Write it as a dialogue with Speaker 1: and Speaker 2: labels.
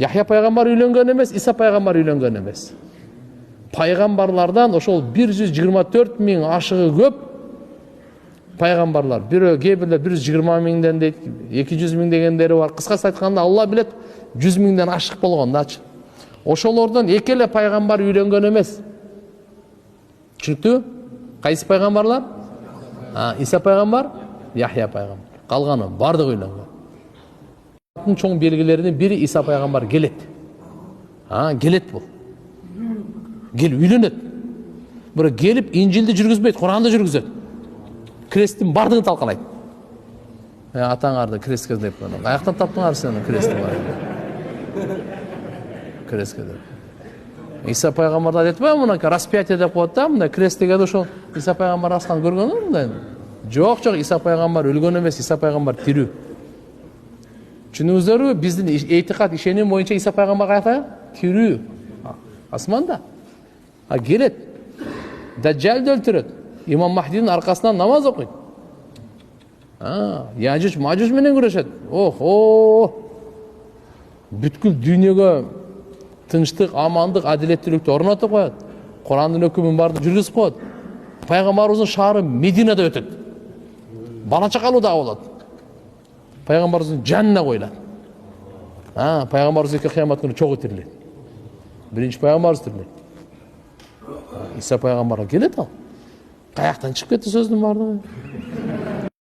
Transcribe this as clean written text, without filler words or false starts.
Speaker 1: Яхя пайгамбар үйлөнгөн эмес, Иса пайгамбар үйлөнгөн эмес. Пайгамбарлардан ошол 124 миң ашыгы көп пайгамбарлар. Кээ бирлер 120 миңден дейт, 200 миң дегендери бар. Кыскасы айтканда Алла билет 100 миңден ашык болгондачы. Ошолордон эки эле пайгамбар үйлөнгөн эмес. Түшүнүктүбү? Кайсы пайгамбарлар? Иса пайгамбар, Яхя пайгамбар. Калганы бардыгы үйлөнгөн. Чоң белгилеринин бири Иса пайгамбар келет. Келет бул. Кел үйлөнөт. Бирок келип Инжилди жүргүзбөйт, Куранды жүргүзөт. Кресттин бардыгын талкалайт. Атаңарды крестке деп коюн. Аяктан таптыңар сени крестти бар. Крестке деп. Иса пайгамбарда айтпайбы мынакей распятие деп коет да, мындай кресттеге ошол Иса пайгамбар аскан көргөнү мындай. Жок, Иса пайгамбар өлгөн эмес, Иса пайгамбар тирүү. Түшүнүңүздөрбү? Биздин этикад ишеним боюнча Иса пайгамбар каяка? Тирүү. Асманда. Келет. Даджалды өлтүрөт. Имам Махдинин аркасынан намаз окуйт. Яжуж Мажуж менен күрөшөт. Бүткүл дүйнөгө тынчтык, амандык, адилеттүүлүктү орнотуп коет. Курандын өкүмүн баарын жүргүзүп коет. Пайгамбарыбыздын шаары Мединада өтөт. Бала чакалуу да болот. Пайгамбарыбыздын жанына коюлат. Пайгамбарыбыз кыямат күнү чогуу тирилет. Биринчи пайгамбарыбыз тирилет. Иса пайгамбарга келет ал. Каяктан чыгып кетти сөздүн бардыгы?